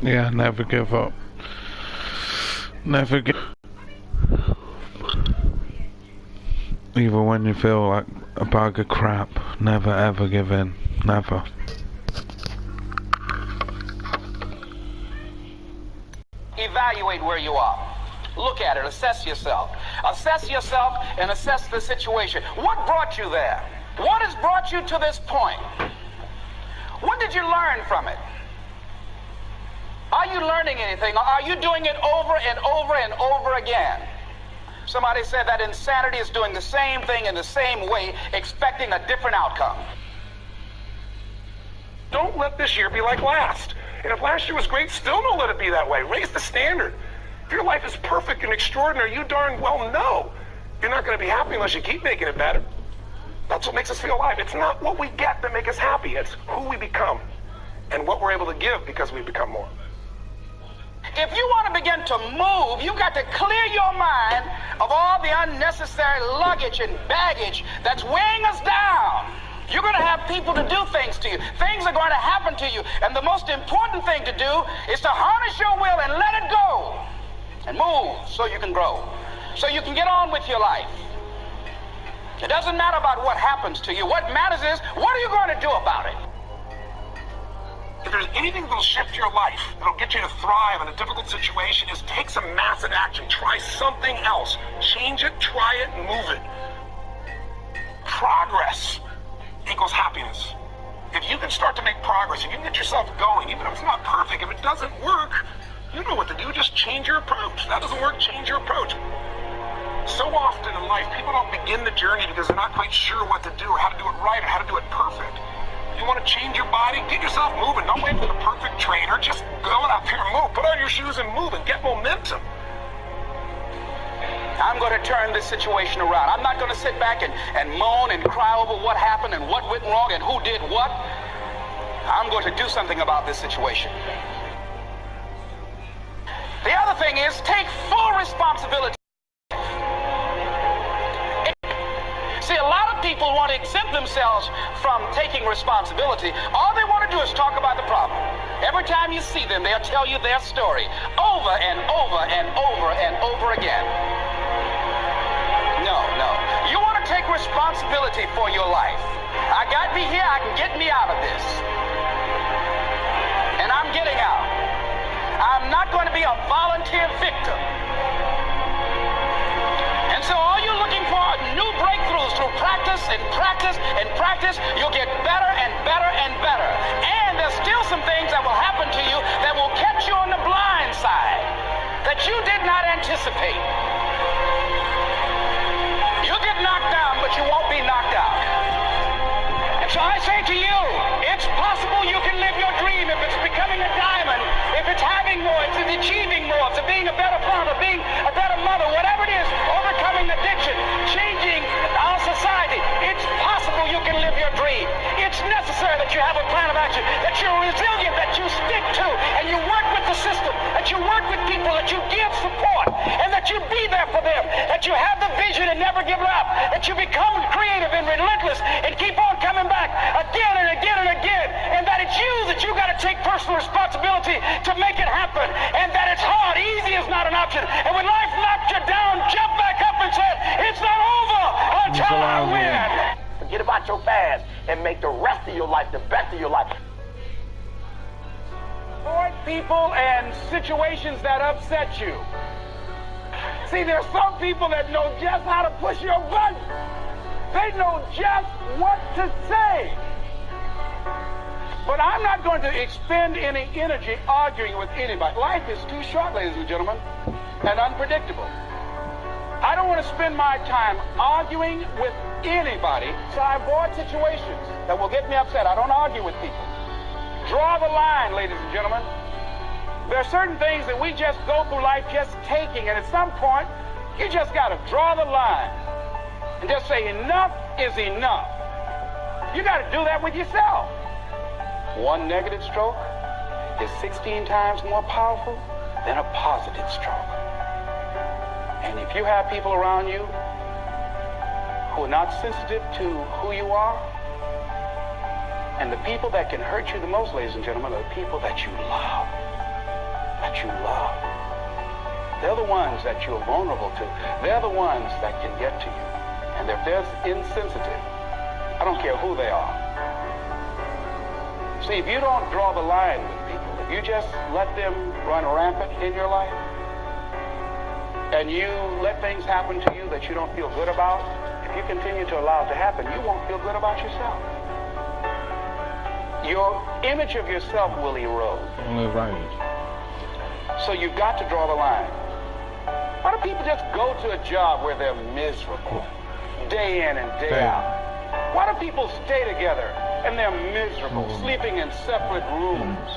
Yeah, never give up. Never give. Even when you feel like a bag of crap, never ever give in. Never. Evaluate where you are. Look at it, assess yourself. Assess yourself and assess the situation. What brought you there? What has brought you to this point? What did you learn from it? Are you learning anything, or are you doing it over and over and over again? Somebody said that insanity is doing the same thing in the same way, expecting a different outcome. Don't let this year be like last. And if last year was great, still don't let it be that way. Raise the standard. If your life is perfect and extraordinary, you darn well know you're not going to be happy unless you keep making it better. That's what makes us feel alive. It's not what we get that makes us happy. It's who we become and what we're able to give because we become more. If you want to begin to move, you've got to clear your mind of all the unnecessary luggage and baggage that's weighing us down. You're going to have people to do things to you. Things are going to happen to you. And the most important thing to do is to harness your will and let it go. And move so you can grow. So you can get on with your life. It doesn't matter about what happens to you. What matters is, what are you going to do about it? If there's anything that'll shift your life, that'll get you to thrive in a difficult situation, is take some massive action. Try something else. Change it, try it, move it. Progress equals happiness. If you can start to make progress, if you can get yourself going, even if it's not perfect, if it doesn't work, you know what to do. Just change your approach. If that doesn't work, change your approach. So often in life, people don't begin the journey because they're not quite sure what to do or how to do it right or how to do it perfect. You want to change your body? Get yourself moving. Don't wait for the perfect trainer. Just go out there and move. Put on your shoes and move and get momentum. I'm going to turn this situation around. I'm not going to sit back and moan and cry over what happened and what went wrong and who did what. I'm going to do something about this situation. The other thing is take full responsibility. See, a lot of people want to exempt themselves from taking responsibility. All they want to do is talk about the problem. Every time you see them, they'll tell you their story over and over and over and over again. No. You want to take responsibility for your life. I got me here, I can get me out of this. And I'm getting out. I'm not going to be a volunteer victim. And so all you're looking for are new breakthroughs through practice and practice and practice. You'll get better and better and better. And there's still some things that will happen to you that will catch you on the blind side that you did not anticipate. You'll get knocked down, but you won't be knocked out. And so I say to you, it's possible you can live your dream if it's becoming a diamond, if it's having more, if it's achieving more, if it's being a better father, being a better mother, whatever it is, overcoming addiction, changing our society. It's possible you can live your dream. It's necessary that you have a plan of action, that you're resilient, that you stick to, and you work with the system, that you work with people, that you give support, and that you be there for them, that you have the vision and never give it up, that you become creative and relentless and keep on coming back again and again and again, and that it's you got to take personal responsibility to make it happen, and that it's hard. Easy is not an option. And when life knocks you down, jump back up and say, it's not over until I win. Forget about your past and make the rest of your life the best of your life. Avoid people and situations that upset you. See, there's some people that know just how to push your button. They know just what to say. But I'm not going to expend any energy arguing with anybody. Life is too short, ladies and gentlemen, and unpredictable. I don't want to spend my time arguing with anybody, so I avoid situations that will get me upset. I don't argue with people. Draw the line, ladies and gentlemen. There are certain things that we just go through life just taking, and at some point, you just got to draw the line and just say enough is enough. You got to do that with yourself. One negative stroke is 16 times more powerful than a positive stroke. And if you have people around you who are not sensitive to who you are, and the people that can hurt you the most, ladies and gentlemen, are the people that you love. that you love. They're the ones that you're vulnerable to. They're the ones that can get to you. And if they're insensitive, I don't care who they are. See, if you don't draw the line with people, if you just let them run rampant in your life, and you let things happen to you that you don't feel good about, if you continue to allow it to happen, you won't feel good about yourself. Your image of yourself will erode. So you've got to draw the line. Why do people just go to a job where they're miserable, day in and day out? Why do people stay together and they're miserable, sleeping in separate rooms,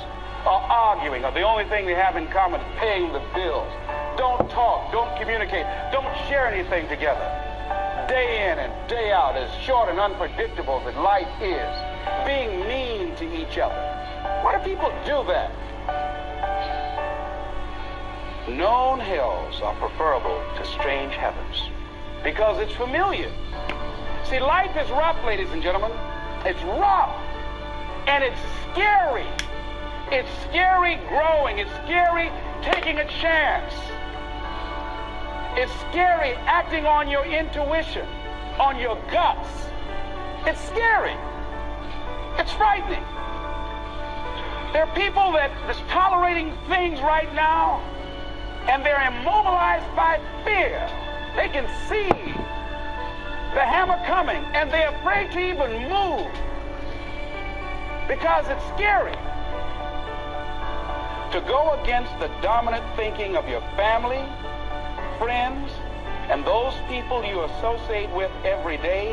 or arguing, or the only thing they have in common is paying the bills? Don't talk, don't communicate, don't share anything together. Day in and day out, as short and unpredictable as life is, being mean to each other. Why do people do that? Known hells are preferable to strange heavens because it's familiar. See, life is rough, ladies and gentlemen. It's rough, and it's scary. It's scary growing. It's scary taking a chance. It's scary acting on your intuition, on your guts. It's scary. It's frightening. There are people that's tolerating things right now, and they're immobilized by fear. They can see the hammer coming, and they're afraid to even move because it's scary. To go against the dominant thinking of your family, friends, and those people you associate with every day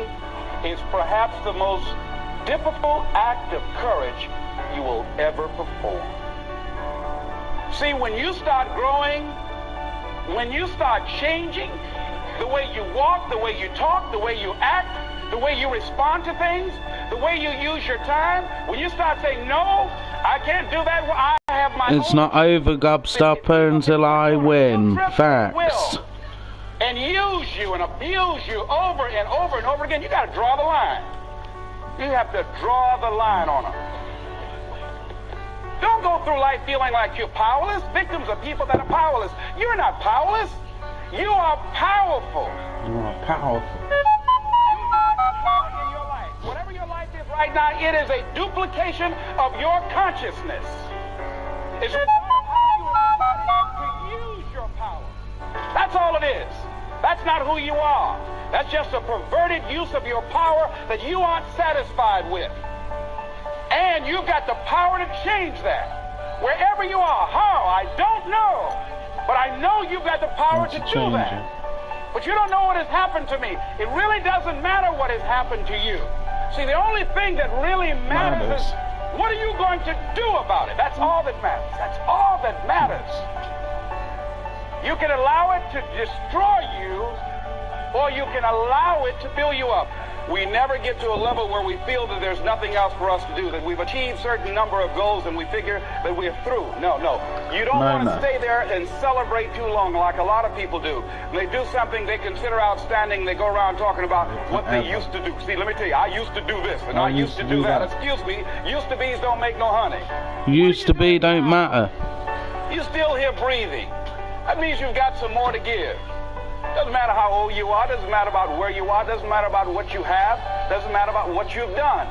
is perhaps the most difficult act of courage you will ever perform. See, when you start growing, when you start changing the way you walk, the way you talk, the way you act, the way you respond to things, the way you use your time, when you start saying, no, I can't do that, I have my It's not over, Gobstopper, until I win. Facts. And use you and abuse you over and over and over again. You got to draw the line. You have to draw the line on them. Don't go through life feeling like you're powerless. Victims are people that are powerless. You're not powerless. You are powerful. You are powerful. In your life. Whatever your life is right now, it is a duplication of your consciousness. It's a result of how you decided to use your power. That's all it is. That's not who you are. That's just a perverted use of your power that you aren't satisfied with. And you've got the power to change that. Wherever you are, how, I don't know. But I know you've got the power to do that. But you don't know what has happened to me. It really doesn't matter what has happened to you. See, the only thing that really matters is what are you going to do about it? That's all that matters. That's all that matters. You can allow it to destroy you, or you can allow it to build you up. We never get to a level where we feel that there's nothing else for us to do, that we've achieved a certain number of goals and we figure that we're through. No. You don't want to stay there and celebrate too long like a lot of people do. When they do something they consider outstanding, they go around talking about what they used to do. See, let me tell you, I used to do this and I used to do that. Excuse me, used to be's don't make no honey. Used to be don't matter. You're still here breathing. That means you've got some more to give. Doesn't matter how old you are, doesn't matter about where you are, doesn't matter about what you have, doesn't matter about what you've done.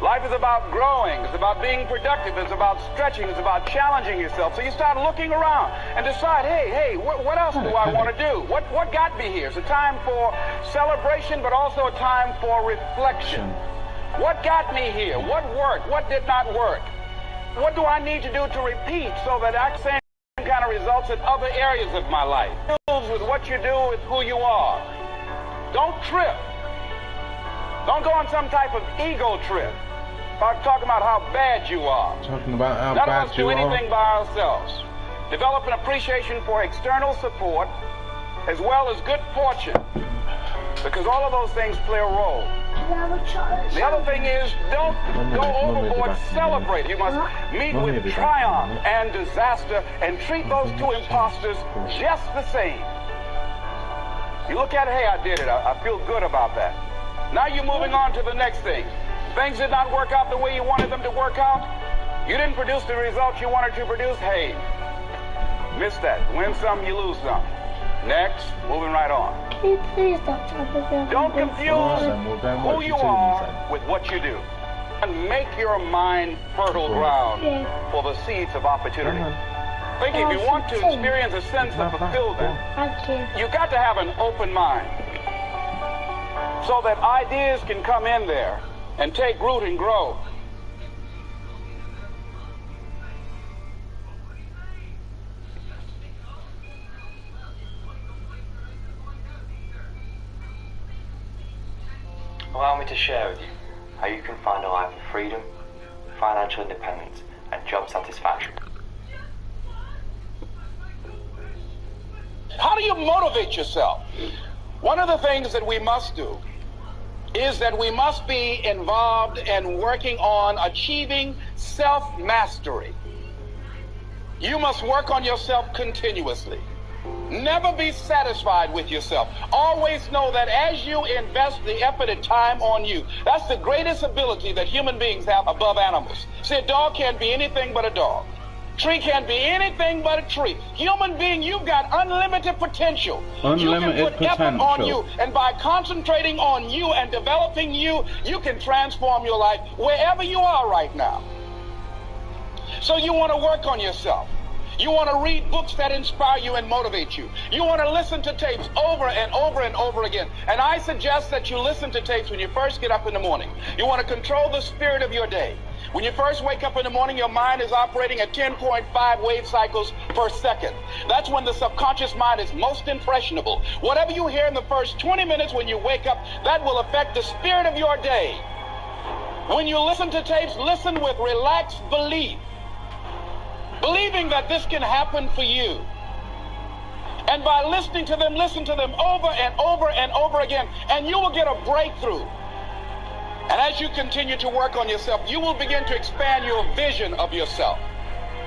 Life is about growing, it's about being productive, it's about stretching, it's about challenging yourself. So you start looking around and decide, hey, what else do I want to do? What got me here? It's a time for celebration, but also a time for reflection. What got me here? What worked? What did not work? What do I need to do to repeat so that I can kind of results in other areas of my life? With what you do, with who you are. Don't trip. Don't go on some type of ego trip. Talking about how bad you are. Talking about how None bad of us you do are. anything by ourselves. Develop an appreciation for external support as well as good fortune, because all of those things play a role. The other thing is, don't go overboard, celebrate. You must meet with triumph and disaster and treat those two imposters just the same. You look at it, hey, I did it. I feel good about that. Now you're moving on to the next thing. Things did not work out the way you wanted them to work out. You didn't produce the results you wanted to produce. Hey, Missed that. Win some, you lose some. Next, moving right on. Can you please stop talking? Don't confuse who you are with what you do. And make your mind fertile ground for the seeds of opportunity. Think if you want to experience a sense of fulfillment, you got to have an open mind so that ideas can come in there and take root and grow. Allow me to share with you how you can find a life of freedom, financial independence, and job satisfaction. How do you motivate yourself? One of the things that we must do is that we must be involved in working on achieving self-mastery. You must work on yourself continuously. Never be satisfied with yourself. Always know that as you invest the effort and time on you, that's the greatest ability that human beings have above animals. See, a dog can't be anything but a dog. Tree can't be anything but a tree. Human being, you've got unlimited potential. Unlimited you can put effort on you, and by concentrating on you and developing you, you can transform your life wherever you are right now. So you want to work on yourself. You want to read books that inspire you and motivate you. You want to listen to tapes over and over and over again. And I suggest that you listen to tapes when you first get up in the morning. You want to control the spirit of your day. When you first wake up in the morning, your mind is operating at 10.5 wave cycles per second. That's when the subconscious mind is most impressionable. Whatever you hear in the first 20 minutes when you wake up, that will affect the spirit of your day. When you listen to tapes, listen with relaxed belief. Believing that this can happen for you. And by listening to them, listen to them over and over and over again, and you will get a breakthrough. And as you continue to work on yourself, you will begin to expand your vision of yourself.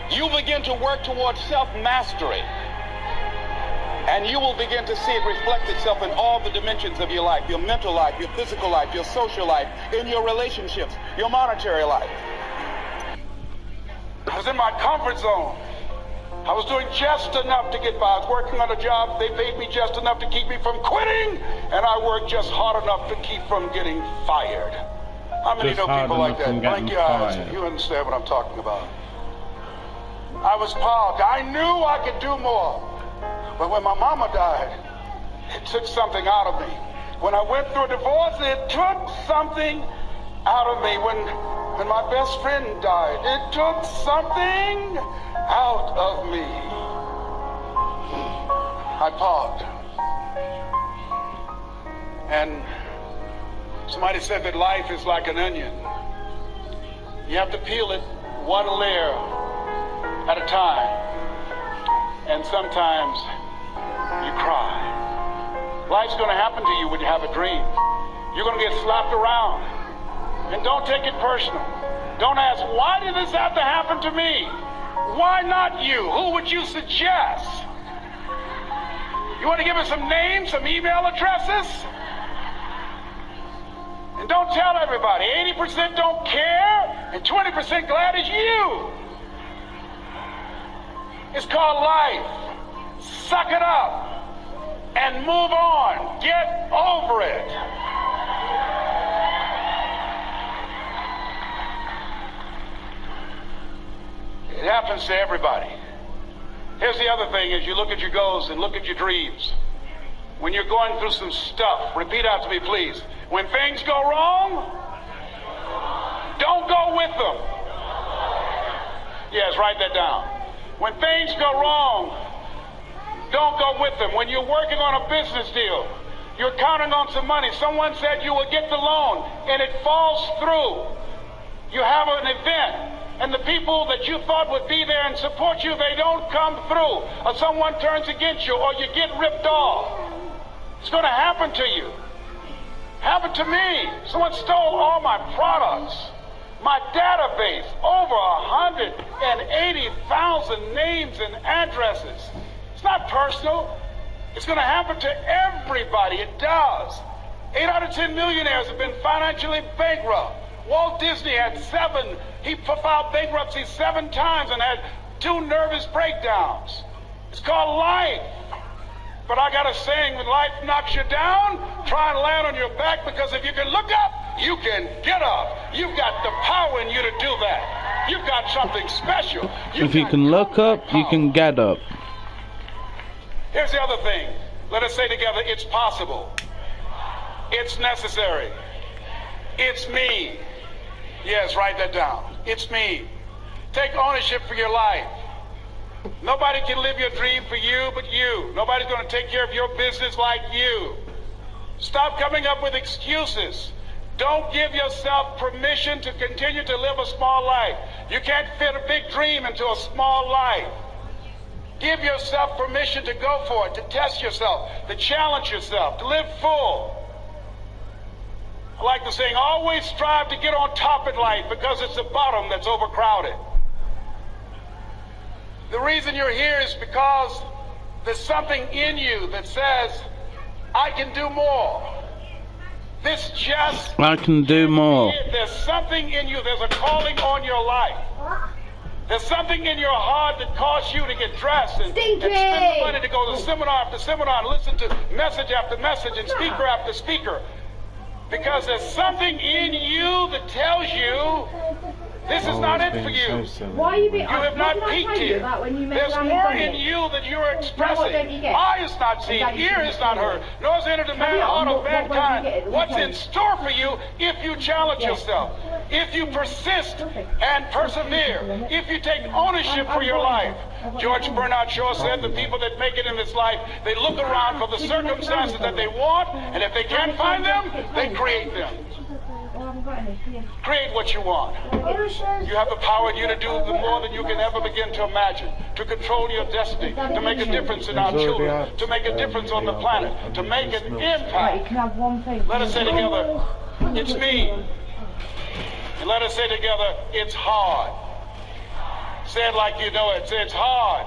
You begin to work towards self-mastery. And you will begin to see it reflect itself in all the dimensions of your life, your mental life, your physical life, your social life, in your relationships, your monetary life. I was in my comfort zone. I was doing just enough to get by. I was working on a job. They paid me just enough to keep me from quitting, and I worked just hard enough to keep from getting fired. How many know people like that? Blink your eyes. You understand what I'm talking about. I was pogged. I knew I could do more. But when my mama died, it took something out of me. When I went through a divorce, it took something out of me. When my best friend died, it took something out of me. I paused. And somebody said that life is like an onion. You have to peel it one layer at a time. And sometimes you cry. Life's going to happen to you when you have a dream. You're going to get slapped around. And don't take it personal. Don't ask, why did this have to happen to me? Why not you? Who would you suggest? You want to give us some names, some email addresses? And don't tell everybody. 80% don't care, and 20% glad it's you. It's called life. Suck it up and move on. Get over it. It happens to everybody. Here's the other thing is you look at your goals and look at your dreams. When you're going through some stuff, repeat out to me, please. When things go wrong, don't go with them. Yes, write that down. When things go wrong, don't go with them. When you're working on a business deal, you're counting on some money. Someone said you will get the loan, and it falls through. You have an event, and the people that you thought would be there and support you, they don't come through. Or someone turns against you, or you get ripped off. It's going to happen to you. Happened to me. Someone stole all my products. My database, over 180,000 names and addresses. It's not personal. It's going to happen to everybody. It does. 8 out of 10 millionaires have been financially bankrupt. Walt Disney had 7. He filed bankruptcy 7 times and had 2 nervous breakdowns. It's called life. But I got a saying, when life knocks you down, try and land on your back, because if you can look up, you can get up. You've got the power in you to do that. You've got something special. If you can look up, you can get up. Here's the other thing. Let us say together, it's possible. It's necessary. It's me. Yes, write that down. It's me. Take ownership for your life. Nobody can live your dream for you but you. Nobody's going to take care of your business like you. Stop coming up with excuses. Don't give yourself permission to continue to live a small life. You can't fit a big dream into a small life. Give yourself permission to go for it, to test yourself, to challenge yourself, to live full. I like the saying, always strive to get on top in life, because it's the bottom that's overcrowded. The reason you're here is because there's something in you that says, I can do more. This just... I can do more. There's something in you, there's a calling on your life. There's something in your heart that caused you to get dressed and spend the money to go to seminar after seminar and listen to message after message and speaker after speaker. Because there's something in you that tells you this is not it for you. Why are you being... You have not peaked here. There's more in you that you are expressing. Eye is not seen, ear is not heard, nor has entered the heart of mankind. What's in store for you if you challenge yourself, if you persist and persevere, if you take ownership for your life. George Bernard Shaw said the people that make it in this life, they look around for the circumstances that they want, and if they can't find them, they create them. Create what you want. You have the power in you to do more than you can ever begin to imagine, to control your destiny, to make a difference in our children, to make a difference on the planet, to make an impact. Let us say together, it's me. And let us say together, it's hard. Say it like you know it. Say it's hard.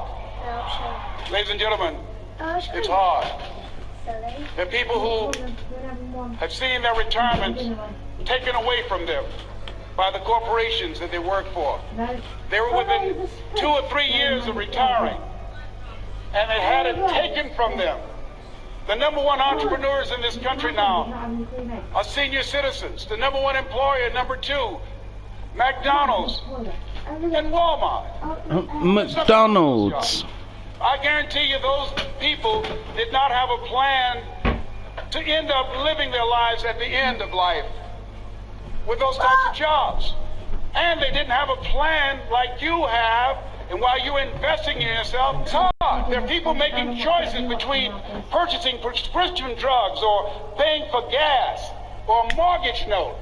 Ladies and gentlemen, it's hard. There are people who have seen their retirement taken away from them by the corporations that they work for. They were within 2 or 3 years of retiring, and they had it taken from them. The number one entrepreneurs in this country now are senior citizens. The number one employer, number 2, McDonald's and Walmart. McDonald's. I guarantee you those people did not have a plan to end up living their lives at the end of life with those types of jobs. And they didn't have a plan like you have, and while you're investing in yourself, it's hard. There are people making choices between purchasing prescription drugs or paying for gas or a mortgage note.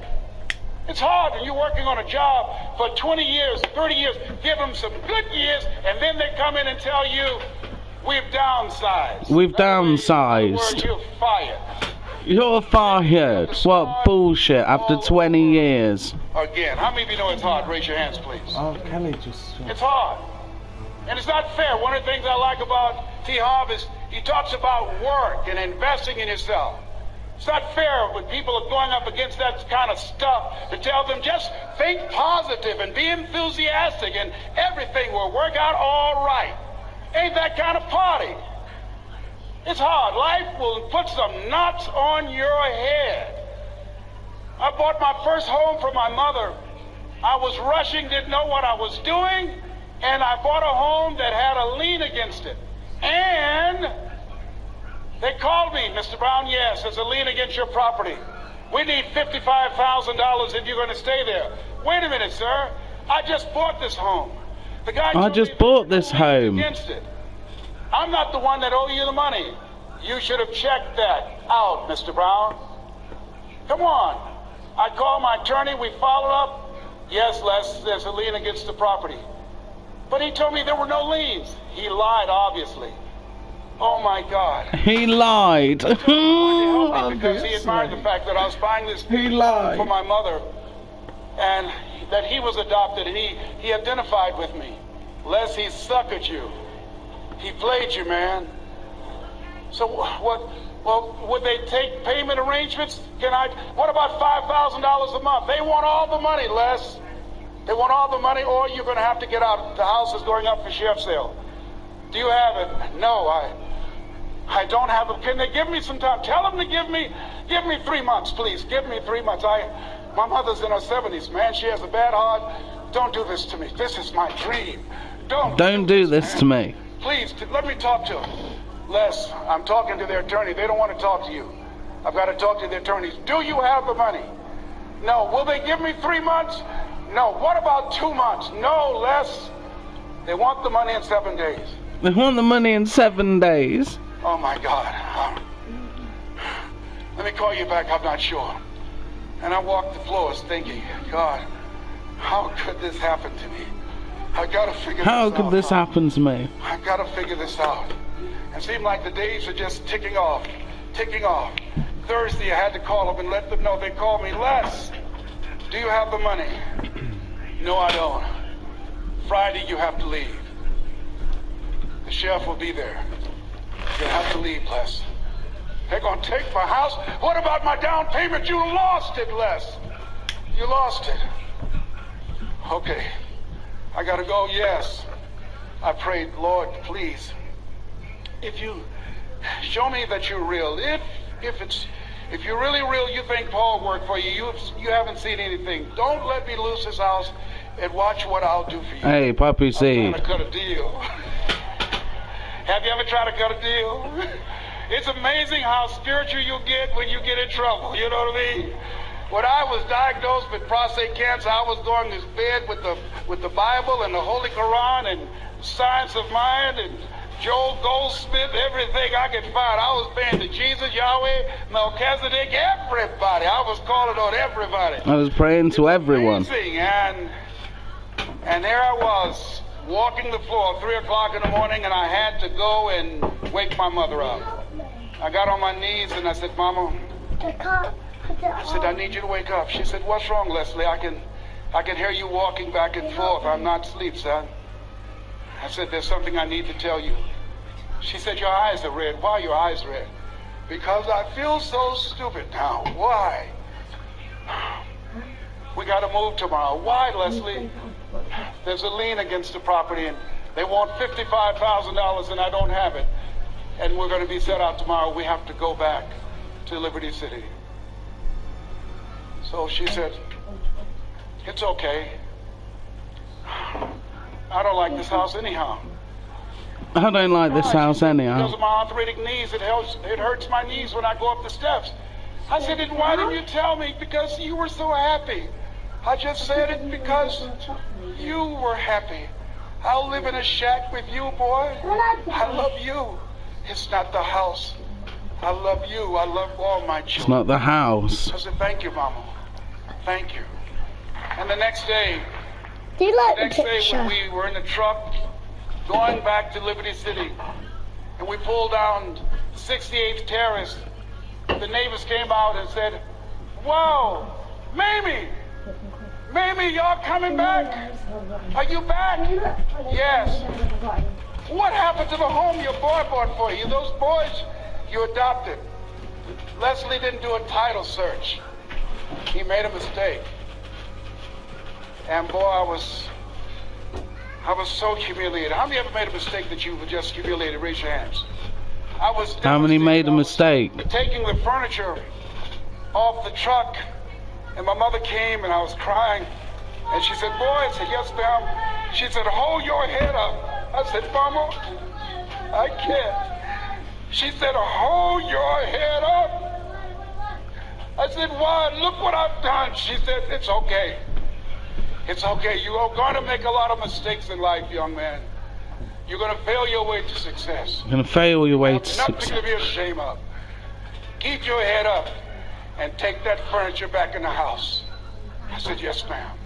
It's hard when you're working on a job for 20 years, 30 years, give them some good years, and then they come in and tell you, we've downsized. We've downsized. Word, you're fired. You're fired. What bullshit after 20 years. Again, how many of you know it's hard? Raise your hands, please. Oh, Kelly just... It's hard. And it's not fair. One of the things I like about T. Harv is he talks about work and investing in yourself. It's not fair when people are going up against that kind of stuff to tell them just think positive and be enthusiastic and everything will work out all right. Ain't that kind of party. It's hard. Life will put some knots on your head. I bought my first home for my mother. I was rushing, didn't know what I was doing, and I bought a home that had a lien against it. And they called me, Mr. Brown, yes, there's a lien against your property. We need $55,000 if you're going to stay there. Wait a minute, sir. I just bought this home. The guy I just bought this home. Against it. I'm not the one that owe you the money. You should have checked that out, Mr. Brown. Come on. I called my attorney. We followed up. Yes, Les, there's a lien against the property. But he told me there were no liens. He lied, obviously. Oh, my God. He lied. Because he admired the fact that I was buying this for my mother and that he was adopted, and he identified with me. Les, he suckered you. He played you, man. So what? Well, would they take payment arrangements? What about $5,000 a month? They want all the money, Les. They want all the money, or you're going to have to get out. The house is going up for sheriff's sale. Do you have it? No, I don't have it. Can they give me some time? Tell them to give me 3 months, please. Give me 3 months. My mother's in her 70s, man. She has a bad heart. Don't do this to me. This is my dream. Don't do this to me. Please, let me talk to them. Les, I'm talking to their attorney. They don't want to talk to you. I've got to talk to the attorneys. Do you have the money? No. Will they give me 3 months? No. What about 2 months? No, Les. They want the money in 7 days. They want the money in 7 days. Oh my God. Let me call you back. I'm not sure. And I walked the floors thinking, God, how could this happen to me? I gotta figure this out. How could this happen to me? I gotta figure this out. It seemed like the days are just ticking off. Thursday, I had to call them and let them know. They called me. Les, do you have the money? No, I don't. Friday, you have to leave. The sheriff will be there. You'll have to leave, Les. They're gonna take my house. What about my down payment? You lost it, Les. You lost it. Okay. I gotta go, yes. I prayed, Lord, please. If you show me that you're real, if you're really real, you think Paul worked for you. You haven't seen anything. Don't let me lose this house and watch what I'll do for you. Hey, Puppy Seed. I'm trying to cut a deal. Have you ever tried to cut a deal? It's amazing how spiritual you get when you get in trouble. You know what I mean? When I was diagnosed with prostate cancer, I was going to bed with the Bible and the Holy Quran and Science of Mind and Joel Goldsmith, everything I could find. I was praying to Jesus, Yahweh, Melchizedek, everybody. I was calling on everybody. I was praying to everyone. Amazing. And there I was, walking the floor, 3 o'clock in the morning, and I had to go and wake my mother up. I got on my knees and I said, Mama, I said, I need you to wake up. She said, what's wrong, Leslie? I can hear you walking back and forth. I'm not asleep, son. I said, there's something I need to tell you. She said, your eyes are red. Why are your eyes red? Because I feel so stupid now. Why? We got to move tomorrow. Why, Leslie? There's a lien against the property, and they want $55,000, and I don't have it. And we're going to be set out tomorrow. We have to go back to Liberty City. So she said, it's okay. I don't like this house anyhow. I don't like this house anyhow. Because of my arthritic knees, it hurts my knees when I go up the steps. I said, then why didn't you tell me? Because you were so happy. I just said it because you were happy. I'll live in a shack with you, boy. I love you. It's not the house. I love you. I love all my children. It's not the house. I said, thank you, Mama. Thank you. And the next day, Do you like the next day picture? when we were in the truck going back to Liberty City, and we pulled down 68th Terrace, the neighbors came out and said, wow, Mamie, y'all coming back? Are you back? Yes. What happened to the home your boy bought for you? Those boys you adopted. Leslie didn't do a title search. He made a mistake. And boy, I was so humiliated. How many ever made a mistake that you were just humiliated? Raise your hands. I was How many made a mistake? taking the furniture off the truck, and my mother came and I was crying. And she said, boy, I said, yes, ma'am. She said, hold your head up. I said, Mama, I can't. She said, hold your head up. I said, why? Look what I've done. She said, it's okay. It's okay. You are going to make a lot of mistakes in life, young man. You're going to fail your way to success. You're going to fail your way to Nothing success. to be ashamed of. Keep your head up and take that furniture back in the house. I said, yes, ma'am.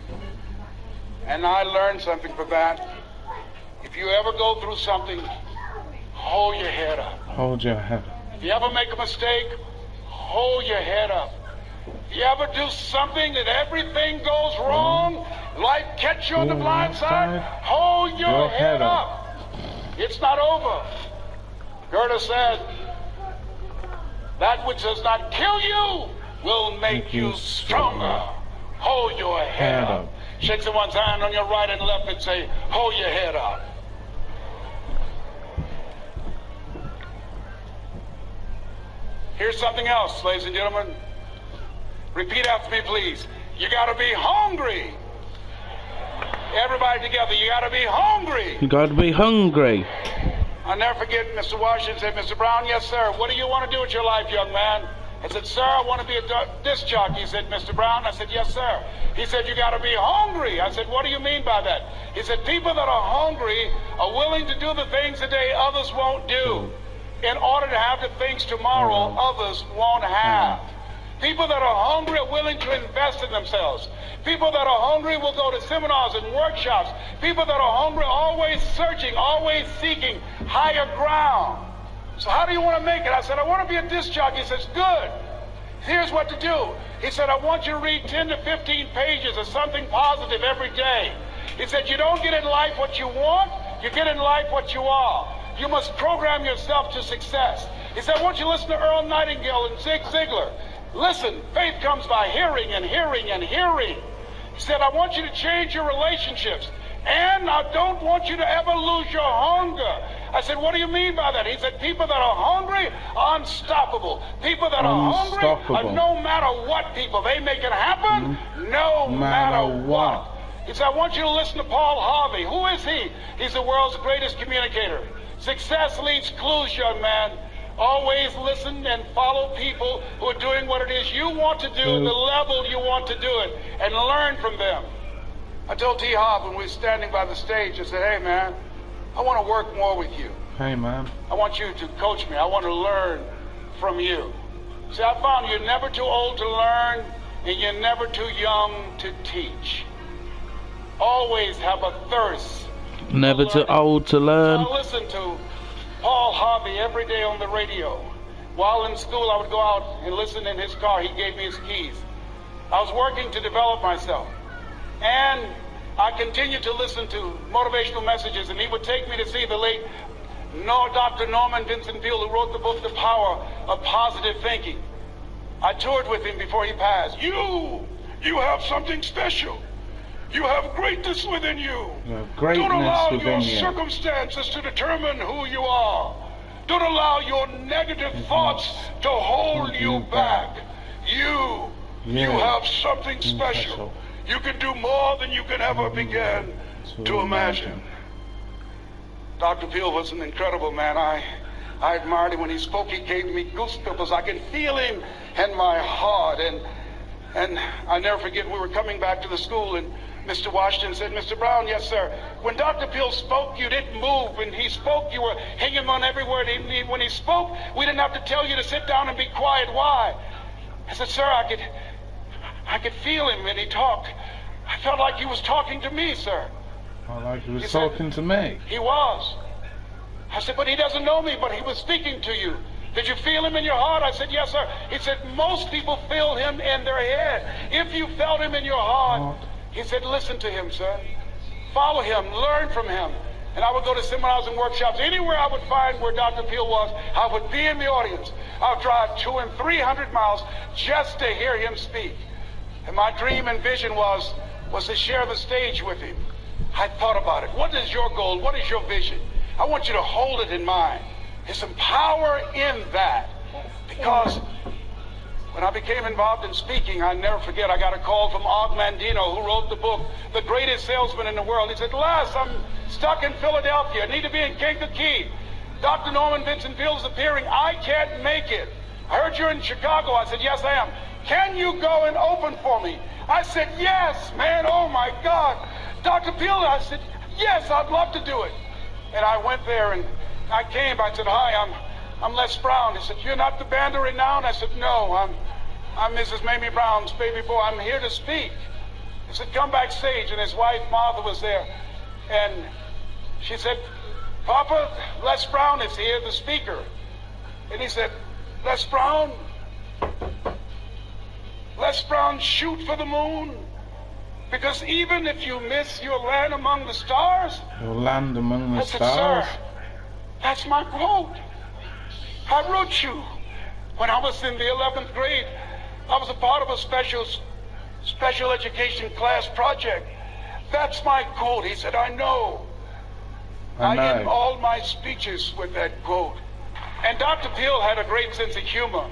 And I learned something from that. If you ever go through something, hold your head up. Hold your head. If you ever make a mistake, hold your head up. If you ever do something that everything goes wrong, life catch you on the blind side, hold your head up. It's not over. Goethe said, that which does not kill you will make you stronger. Hold your head up. Shake someone's hand on your right and left and say, hold your head up. Here's something else, ladies and gentlemen. Repeat after me, please. You gotta be hungry. Everybody together, you gotta be hungry. You got to be hungry. I'll never forget Mr. Washington said, Mr. Brown, yes, sir. What do you want to do with your life, young man? I said, sir, I want to be a disc jockey. He said, Mr. Brown? I said, yes, sir. He said, you got to be hungry. I said, what do you mean by that? He said, people that are hungry are willing to do the things today others won't do in order to have the things tomorrow others won't have. People that are hungry are willing to invest in themselves. People that are hungry will go to seminars and workshops. People that are hungry always searching, always seeking higher ground. So how do you want to make it? I said, I want to be a disc jockey. He says, good. Here's what to do. He said, I want you to read 10 to 15 pages of something positive every day. He said, you don't get in life what you want, you get in life what you are. You must program yourself to success. He said, I want you to listen to Earl Nightingale and Zig Ziglar. Listen, faith comes by hearing and hearing and hearing. He said, I want you to change your relationships. And I don't want you to ever lose your hunger. I said, what do you mean by that? He said, people that are hungry are unstoppable. People that are hungry are no matter what people. They make it happen no matter what. He said, I want you to listen to Paul Harvey. Who is he? He's the world's greatest communicator. Success leaves clues, young man. Always listen and follow people who are doing what it is you want to do, the level you want to do it, and learn from them. I told T. Hobb when we were standing by the stage, I said, hey, man, I want to work more with you. Hey, man. I want you to coach me. I want to learn from you. See, I found you're never too old to learn, and you're never too young to teach. Always have a thirst. Never too old to learn. So I listen to Paul Harvey every day on the radio. While in school, I would go out and listen in his car. He gave me his keys. I was working to develop myself. And I continued to listen to motivational messages, and he would take me to see the late Dr. Norman Vincent Peale, who wrote the book, The Power of Positive Thinking. I toured with him before he passed. You have something special. You have greatness within you. Don't allow your circumstances to determine who you are. Don't allow your negative thoughts to hold you back. You have something special. You can do more than you can ever begin to imagine. Dr. Peale was an incredible man. I admired him when he spoke. He gave me goosebumps. I can feel him in my heart. And I never forget, we were coming back to the school, and Mr. Washington said, Mr. Brown, yes, sir. When Dr. Peale spoke, you didn't move. When he spoke, you were hanging on every word. When he spoke, we didn't have to tell you to sit down and be quiet. Why? I said, sir, I could feel him when he talked. I felt like he was talking to me, sir. Like he was talking to me? He was. I said, but he doesn't know me, but he was speaking to you. Did you feel him in your heart? I said, yes, sir. He said, most people feel him in their head. If you felt him in your heart, he said, listen to him, sir. Follow him, learn from him. And I would go to seminars and workshops. Anywhere I would find where Dr. Peale was, I would be in the audience. I would drive 200 and 300 miles just to hear him speak. And my dream and vision was to share the stage with him. I thought about it. What is your goal? What is your vision? I want you to hold it in mind. There's some power in that. Because when I became involved in speaking, I never forget, I got a call from Og Mandino, who wrote the book, The Greatest Salesman in the World. He said, Les, I'm stuck in Philadelphia. I need to be in Kankakee. Dr. Norman Vincent Peale is appearing. I can't make it. I heard you're in Chicago. I said, yes, I am. Can you go and open for me? I said, yes, man. Oh, my God. Dr. Peale, I said, yes, I'd love to do it. And I went there, and I came. I said, hi, I'm Les Brown. He said, you're not the band of renown? I said, no, I'm Mrs. Mamie Brown's baby boy. I'm here to speak. He said, come backstage. And his wife, Martha, was there. And she said, Papa, Les Brown is here, the speaker. And he said, Les Brown, shoot for the moon. Because even if you miss, you'll land among the stars. You'll land among the I said, stars? sir, that's my quote. I wrote you when I was in the 11th grade. I was a part of a special education class project. That's my quote. He said, I know. I end all my speeches with that quote. And Dr. Peale had a great sense of humor.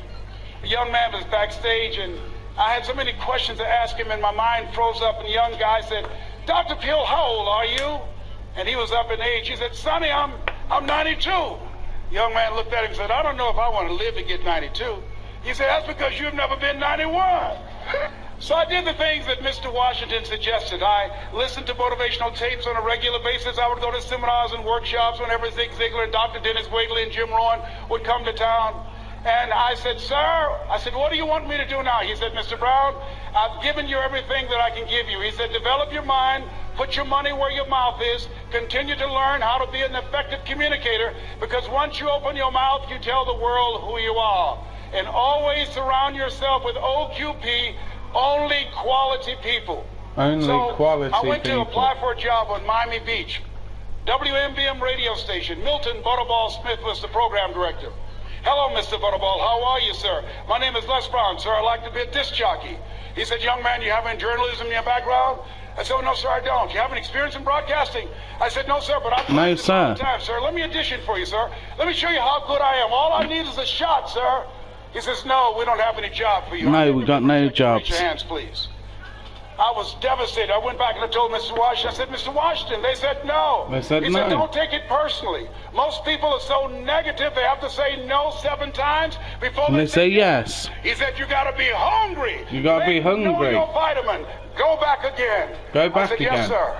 a young man was backstage, and I had so many questions to ask him, and my mind froze up, and the young guy said, Dr. Pill, how old are you? And he was up in age. He said, Sonny, I'm 92. The young man looked at him and said, I don't know if I want to live to get 92. He said, that's because you've never been 91. So I did the things that Mr. Washington suggested. I listened to motivational tapes on a regular basis. I would go to seminars and workshops whenever Zig Ziglar and Dr. Dennis Wigley and Jim Rohn would come to town. And I said, sir, what do you want me to do now? He said, Mr. Brown, I've given you everything that I can give you. He said, develop your mind, put your money where your mouth is, continue to learn how to be an effective communicator, because once you open your mouth, you tell the world who you are. And always surround yourself with OQP, only quality people. Only quality people. I went to apply for a job on Miami Beach. WMBM radio station. Milton Butterball Smith was the program director. Hello, Mr. Butterball. How are you, sir? My name is Les Brown, sir. I'd like to be a disc jockey. He said, young man, you have any journalism in your background? I said, oh, no, sir, I don't. You have any experience in broadcasting? I said, no, sir, but I'm no, sir. All the time, sir. Let me audition for you, sir. Let me show you how good I am. All I need is a shot, sir. He says, no, we don't have any job for you. No, we got no jobs. Raise your hands, please. I was devastated. I went back and I told Mr. Washington, I said, Mr. Washington, they said no. They said he no. said, don't take it personally. Most people are so negative, they have to say no 7 times before they say yes. He said, you got to be hungry. You got to be hungry. Know your vitamin. Go back again. Go back I said, again. yes, sir.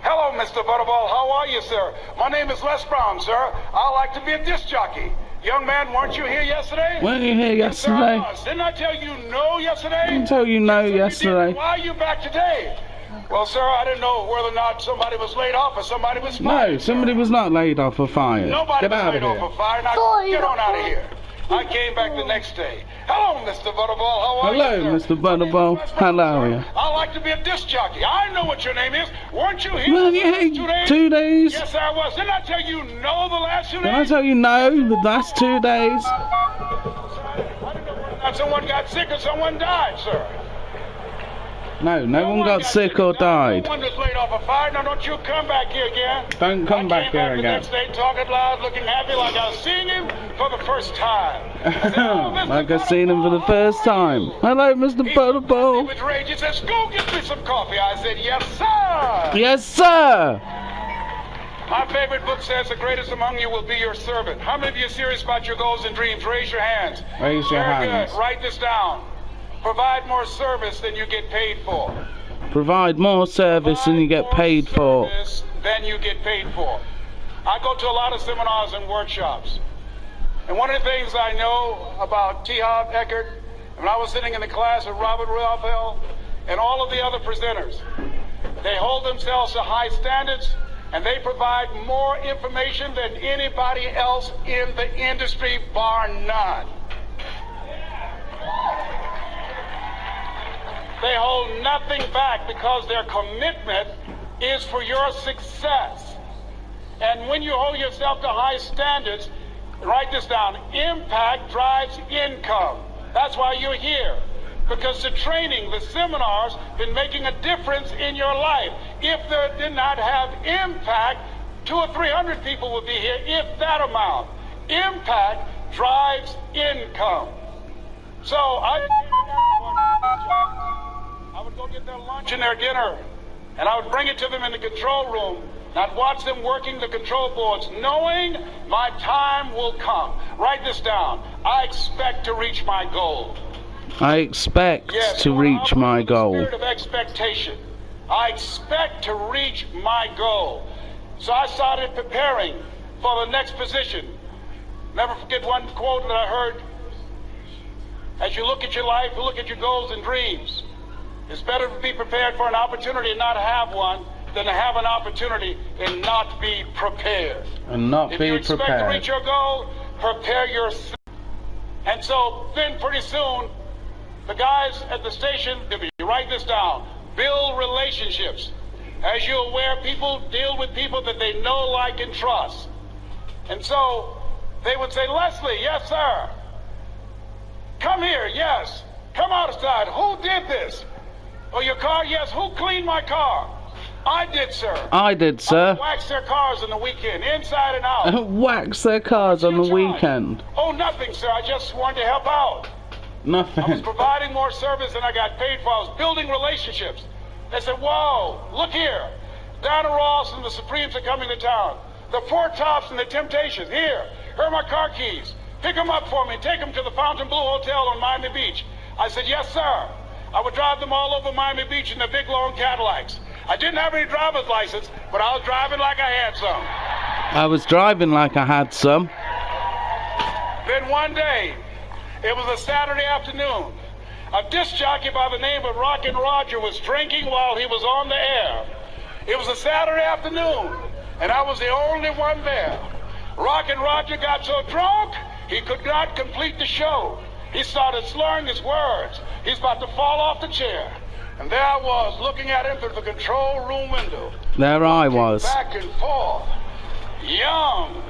Hello, Mr. Butterball. How are you, sir? My name is Les Brown, sir. I like to be a disc jockey. Young man, weren't you here yesterday? Weren't you here yesterday? Yes, didn't I tell you no yesterday? I didn't tell you no yesterday. Why are you back today? Well, sir, I didn't know whether or not somebody was laid off or somebody was fired. No, somebody was not laid off or fired. Nobody Get was out laid of here. off or fired. Now, get on out of here. I came back the next day. Hello, Mr. Butterball. How are you, Hello, sir? Mr. Butterball. How are you? I like to be a disc jockey. I know what your name is. Weren't you here Well, the yeah, last 2 days? 2 days. Yes, I was. Didn't I tell you no the last 2 days? Did I tell you no the last 2 days? I didn't know whether or not someone got sick or someone died, sir. No, no one got sick or died. No one was laid off or fired. Now don't you come back here again. Don't come back here I came again. back the next day talking loud, looking happy like I was seeing him for the first time. I said, oh, Like I've seen him for the first time. Hello, Mr. He Butterball. with rage. He says, go get me some coffee. I said, yes, sir. Yes, sir. My favorite book says the greatest among you will be your servant. How many of you are serious about your goals and dreams? Raise your hands. Raise your Very hands. good. Write this down. Provide more service than you get paid for. Provide more service than you get paid for. Than you get paid for. I go to a lot of seminars and workshops. And one of the things I know about T. Harv Eckert, when I was sitting in the class with Robert Raphael and all of the other presenters, they hold themselves to high standards and they provide more information than anybody else in the industry, bar none. They hold nothing back because their commitment is for your success. And when you hold yourself to high standards, write this down, impact drives income. That's why you're here. Because the training, the seminars, been making a difference in your life. If they did not have impact, 200 or 300 people would be here, if that amount. Impact drives income. So I would go get their lunch and their dinner, and I would bring it to them in the control room. And I'd watch them working the control boards, knowing my time will come. Write this down. I expect to reach my goal. I expect to reach my goal. Spirit of expectation. I expect to reach my goal. So I started preparing for the next position. Never forget one quote that I heard. As you look at your life, you look at your goals and dreams. It's better to be prepared for an opportunity and not have one than to have an opportunity and not be prepared. And not if be you expect prepared. to reach your goal, prepare yourself. And so then pretty soon, the guys at the station, you write this down, build relationships. As you're aware, people deal with people that they know, like, and trust. And so they would say, Leslie, yes, sir. Come here, yes. Come outside. Who did this? Oh, your car? Yes. Who cleaned my car? I did, sir. I did, sir. I waxed their cars on the weekend, inside and out. Wax their cars on the weekend. Oh, nothing, sir. I just wanted to help out. I was Nothing. providing more service than I got paid for. I was building relationships. They said, whoa, look here. Donna Ross and the Supremes are coming to town. The Four Tops and the Temptations. Here are my car keys. Pick them up for me and take them to the Fontainebleau Hotel on Miami Beach. I said, yes, sir. I would drive them all over Miami Beach in the big, long Cadillacs. I didn't have any driver's license, but I was driving like I had some. I was driving like I had some. Then one day, it was a Saturday afternoon. A disc jockey by the name of Rockin' Roger was drinking while he was on the air. It was a Saturday afternoon, and I was the only one there. Rockin' Roger got so drunk, he could not complete the show. He started slurring his words. He's about to fall off the chair. And there I was, looking at him through the control room window. There I was. Back and forth. Young,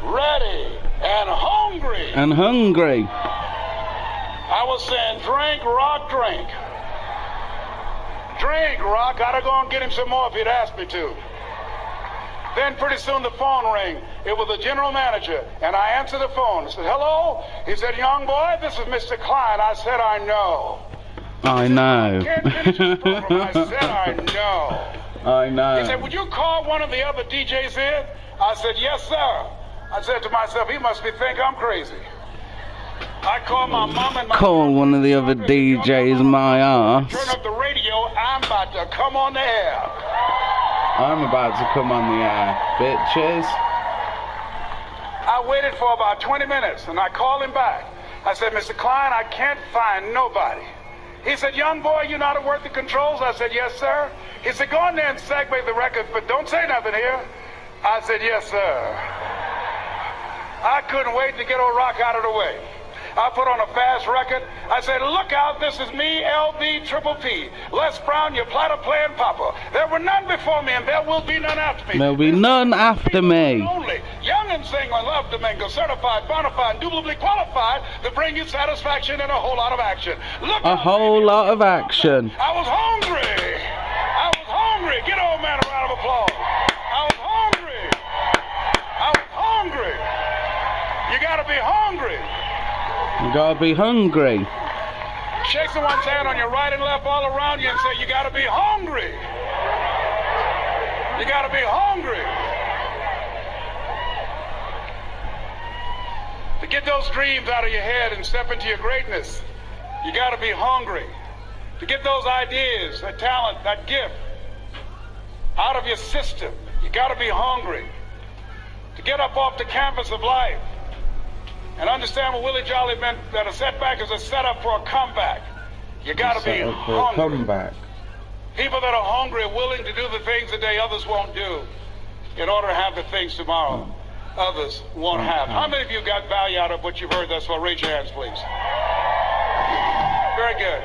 ready, and hungry. And hungry. I was saying, drink, Rock, drink. Drink, Rock. I'd have gone and get him some more if he'd asked me to. Then pretty soon the phone rang. It was the general manager, and I answered the phone. I said, hello? He said, young boy, this is Mr. Klein. I said, I know. I know. Can't finish this program. I said, I know. I know. He said, would you call one of the other DJs in? I said, yes, sir. I said to myself, he must think I'm crazy. I called my mom and my Call one of the other DJs my ass. Turn up the radio. I'm about to come on the air. I'm about to come on the air, bitches. I waited for about 20 minutes, and I called him back. I said, Mr. Klein, I can't find nobody. He said, young boy, you know how to work the controls? I said, yes, sir. He said, go in there and segue the record, but don't say nothing here. I said, yes, sir. I couldn't wait to get old Rock out of the way. I put on a fast record. I said, look out, this is me, LB Triple P. Les Brown, your platter playing papa. There were none before me, and there will be none after me. There'll be none after me. Only young and single and love to mingle, certified, bona fide, indubitably qualified to bring you satisfaction and a whole lot of action. Look A out, whole baby. lot of action. I was hungry. I was hungry. Get old man a round of applause. I was hungry. I was hungry. You gotta be hungry. You gotta be hungry. Shake someone's hand on your right and left all around you and say, you gotta be hungry. You gotta be hungry. To get those dreams out of your head and step into your greatness, you gotta be hungry. To get those ideas, that talent, that gift out of your system, you gotta be hungry. To get up off the canvas of life and understand what Willie Jolly meant, that a setback is a setup for a comeback. You gotta be hungry. Comeback. People that are hungry are willing to do the things today others won't do in order to have the things tomorrow others won't have. How many of you got value out of what you've heard thus far? Raise your hands, please. Very good.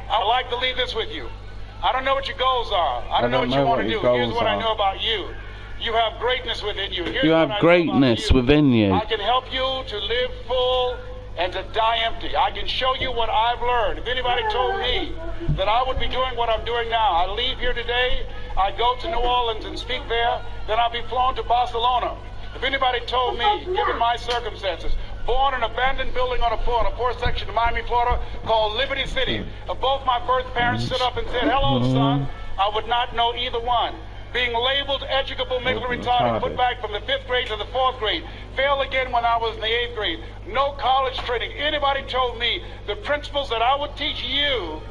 I would like to leave this with you. I don't know what your goals are. I don't know what you want to do. Here's what I know about you. You have greatness within you. Here's You have greatness within you. I can help you to live full and to die empty. I can show you what I've learned. If anybody told me that I would be doing what I'm doing now, I leave here today, I go to New Orleans and speak there, then I'll be flown to Barcelona. If anybody told me, given my circumstances, born in an abandoned building on a poor section of Miami, Florida, called Liberty City, if both my birth parents stood up and said, hello, son, I would not know either one. Being labeled educable, mentally retarded, put back from the 5th grade to the 4th grade, failed again when I was in the 8th grade, no college training. Anybody told me the principles that I would teach you,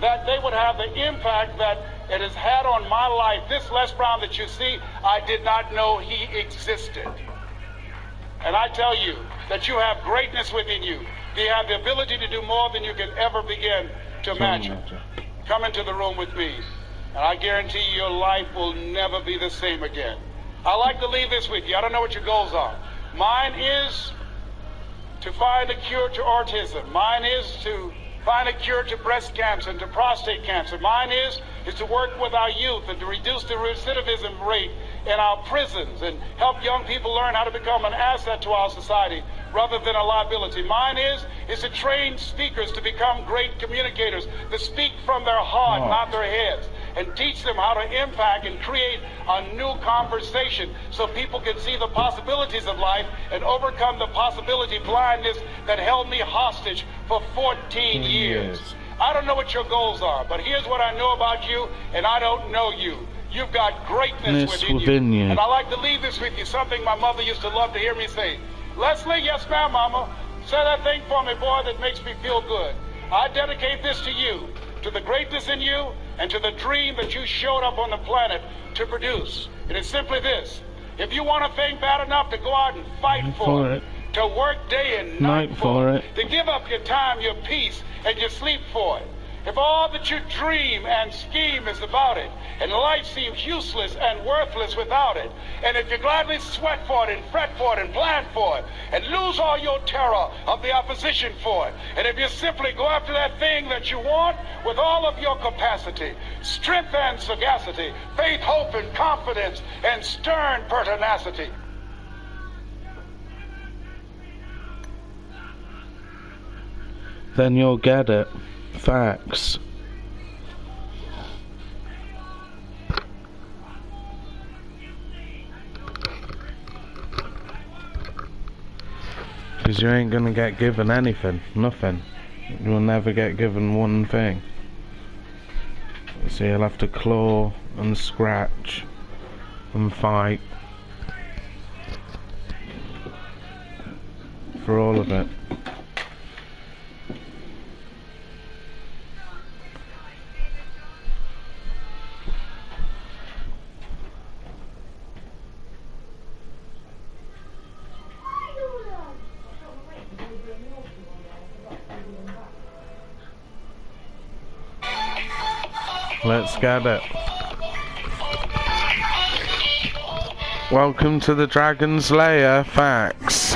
that they would have the impact that it has had on my life. This Les Brown that you see, I did not know he existed. And I tell you that you have greatness within you. You have the ability to do more than you can ever begin to imagine. Come into the room with me. And I guarantee you your life will never be the same again. I like to leave this with you. I don't know what your goals are. Mine is to find a cure to autism. Mine is to find a cure to breast cancer and to prostate cancer. Mine is to work with our youth and to reduce the recidivism rate in our prisons and help young people learn how to become an asset to our society rather than a liability. Mine is to train speakers to become great communicators, to speak from their heart, not their heads. and teach them how to impact and create a new conversation so people can see the possibilities of life and overcome the possibility blindness that held me hostage for 14 years. I don't know what your goals are, but here's what I know about you, and I don't know you. You've got greatness within you. And I like to leave this with you, something my mother used to love to hear me say. Leslie, yes ma'am, mama. Say that thing for me, boy, that makes me feel good. I dedicate this to you, to the greatness in you, and to the dream that you showed up on the planet to produce. It is simply this. If you want a thing bad enough to go out and fight for it, to work day and night for it, to give up your time, your peace, and your sleep for it. If all that you dream and scheme is about it, and life seems useless and worthless without it, and if you gladly sweat for it and fret for it and plan for it, and lose all your terror of the opposition for it, and if you simply go after that thing that you want with all of your capacity, strength and sagacity, faith, hope, and confidence, and stern pertinacity, then you'll get it. Facts. Because you ain't gonna get given anything. Nothing. You'll never get given one thing. So you'll have to claw and scratch and fight for all of it. Let's get it. Welcome to the Dragon's Lair. Facts.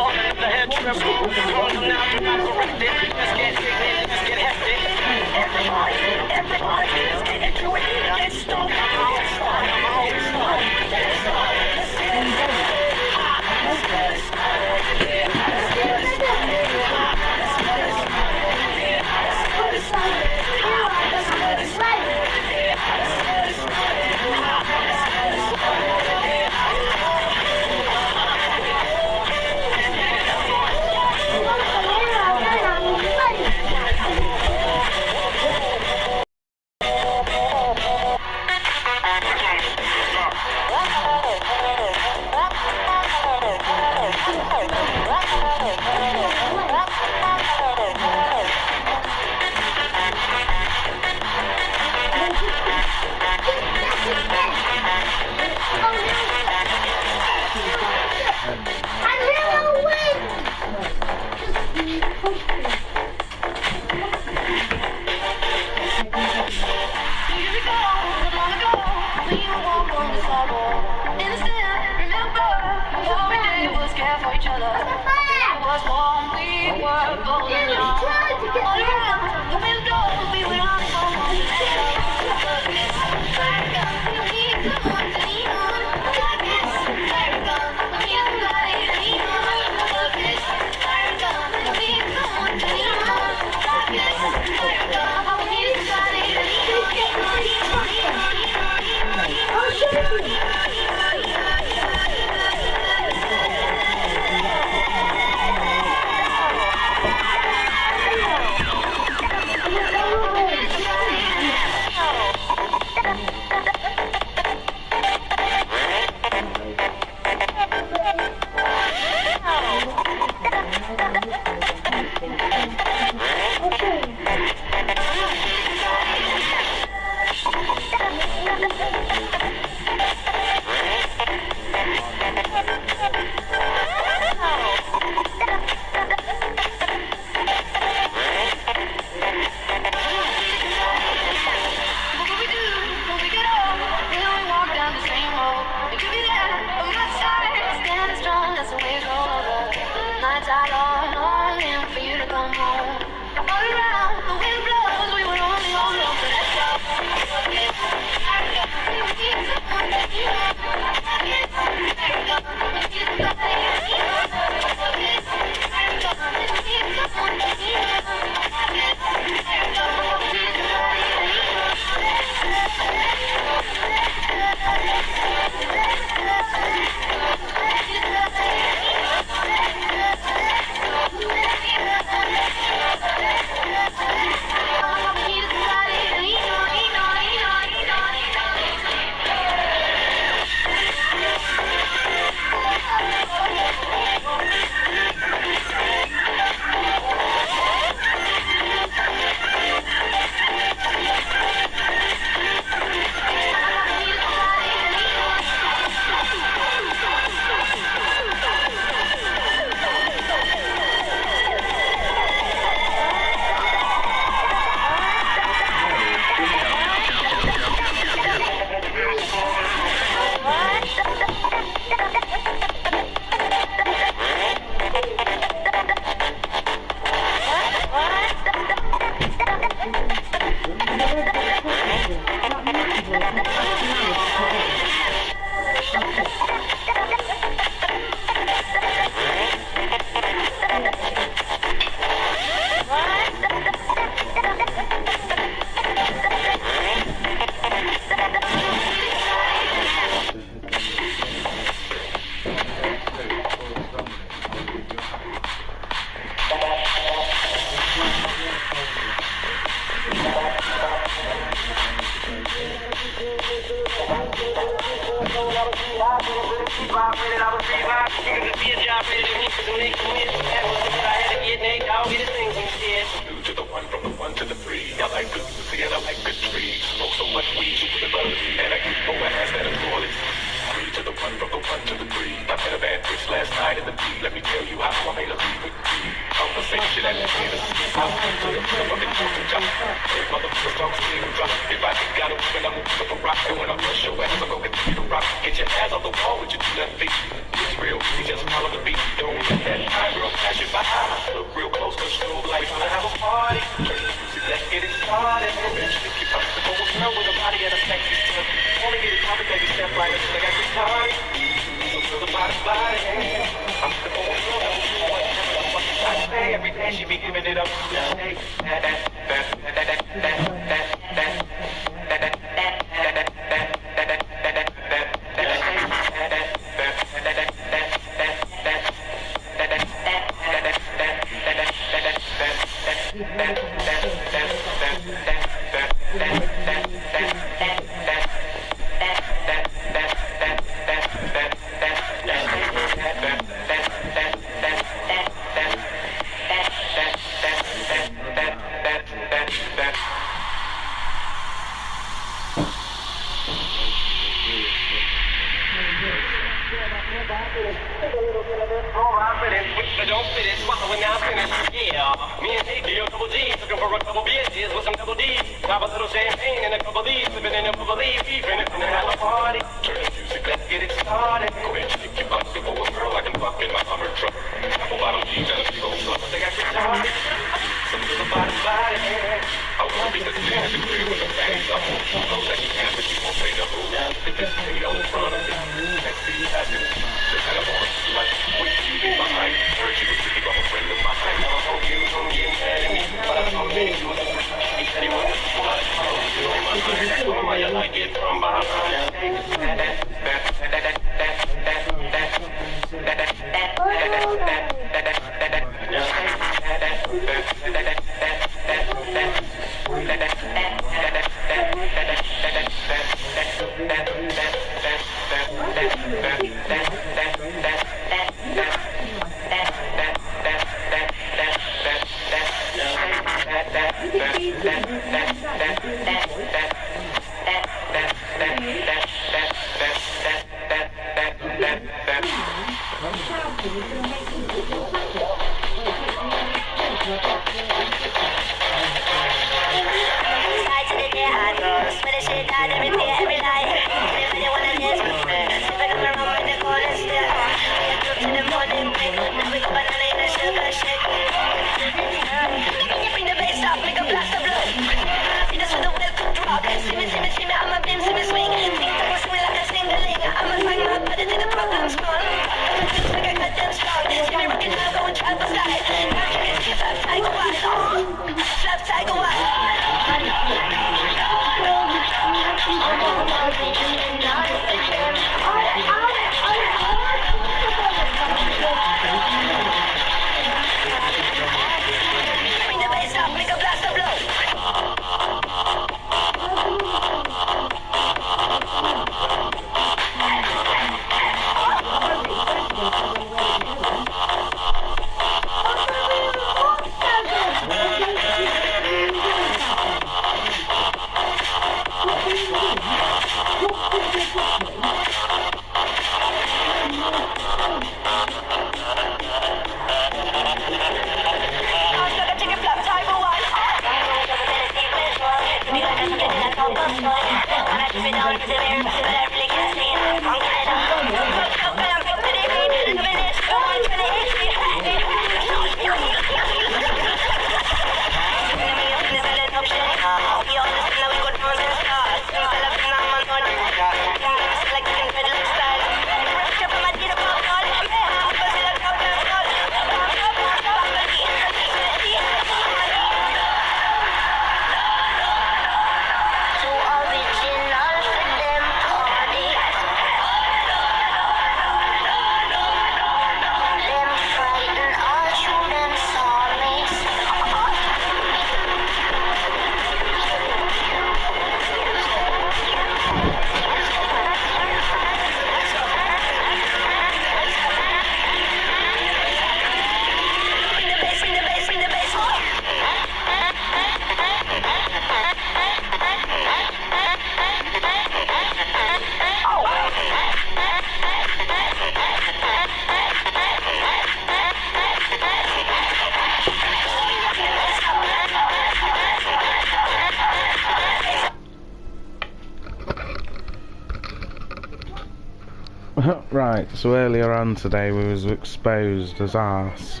Right, so earlier on today we was exposed as arse.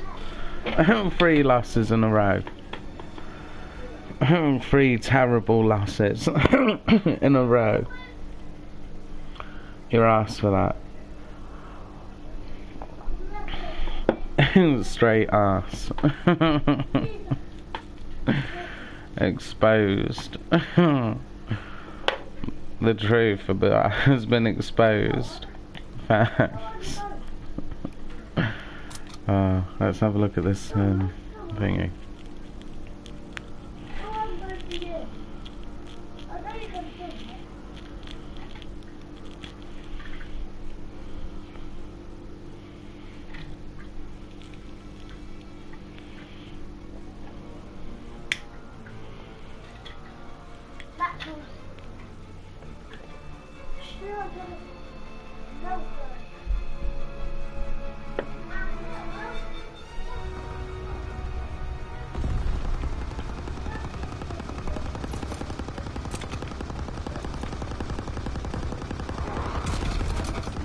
3 losses in a row. 3 terrible losses in a row. You're arse for that. Straight arse. Exposed. The truth has been exposed. Facts. Let's have a look at this thingy.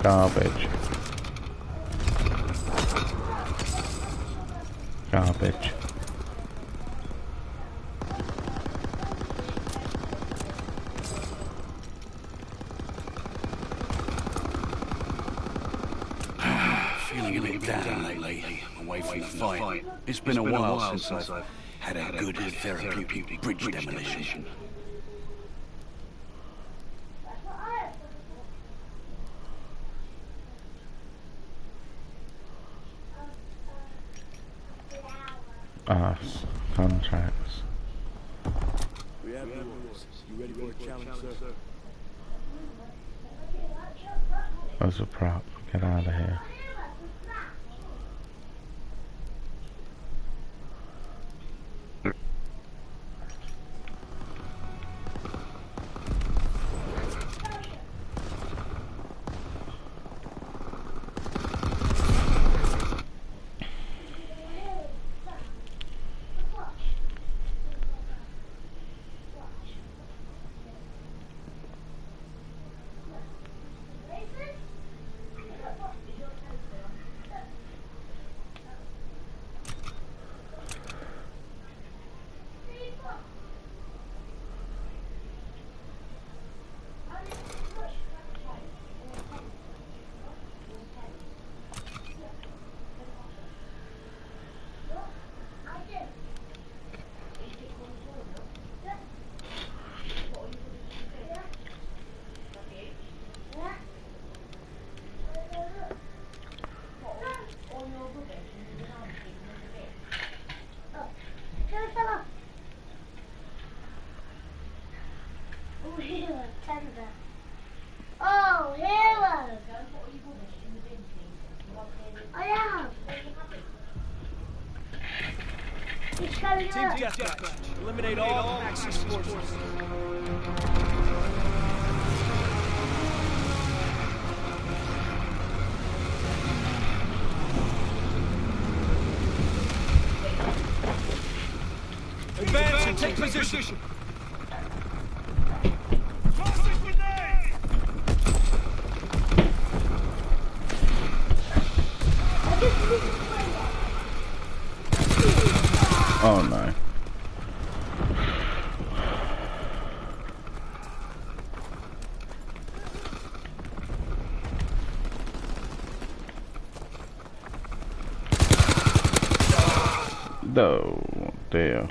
Garbage. Garbage. Feeling a bit down lately, away from the fight. It's been a while since I've had a good therapeutic bridge demolition. Contracts. We have yours. You ready for a challenge, sir? That's a prop. Get out of here. Oh, Hero! I am! It's coming Team up! deathmatch. Eliminate all Axis forces. Advance and take position. Oh no. No, dear.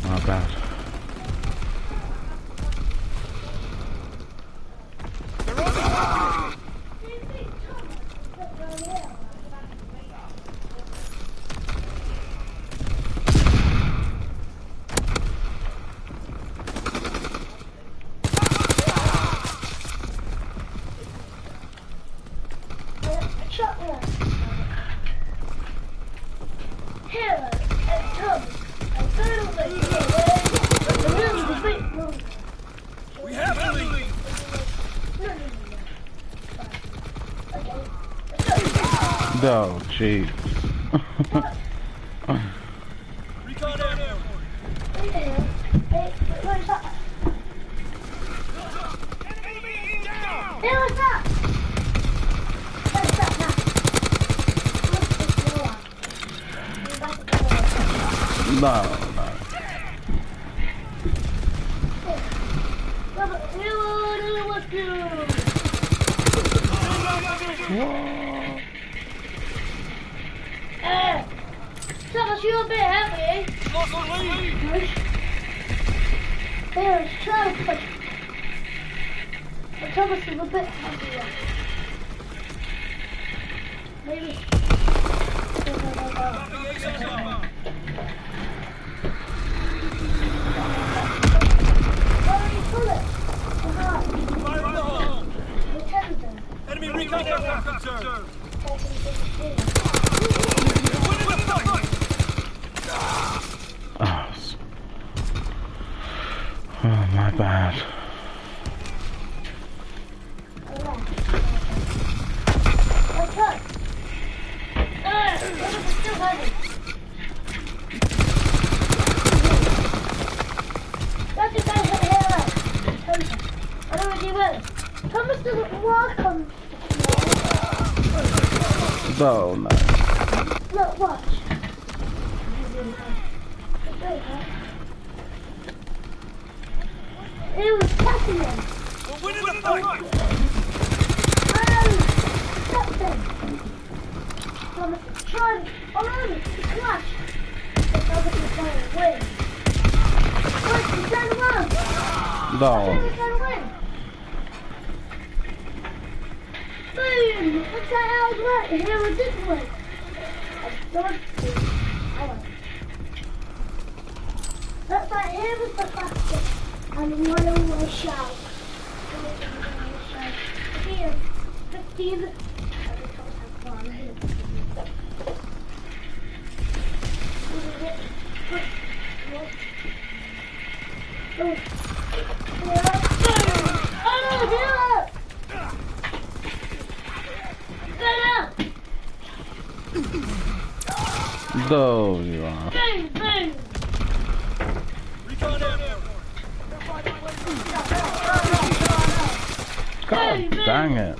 Not bad. Shotgun! Hero! And Tom! And We have the lead. No, jeez. Recon airborne. What is that? Enemy down. Hey, what's that? What's that now? No, no. What's good? Thomas, you're a bit heavy. Lost the lead. There, it's trying to push. But Thomas is a bit heavier. Maybe. Oh, you pull it. Fire in the hole. The tender. Enemy recon airborne confirmed. Oh, my bad. Okay. Thomas is still heavy. That's a guy from here. I don't know what he will. Thomas doesn't work on. Oh no. Look, watch. It was catching him. We're winning the fight. Stop them. Thomas is trying. Oh no, it's clutch. But Thomas is trying to win. Look, he's trying to win. No. He's trying to win. Boom! Looks like I was right. And here was this way. I don't see. I won. Looks like here was the fastest. And one away shout. Here, 15. There you are. Bang, bang. Recon airborne. God dang it.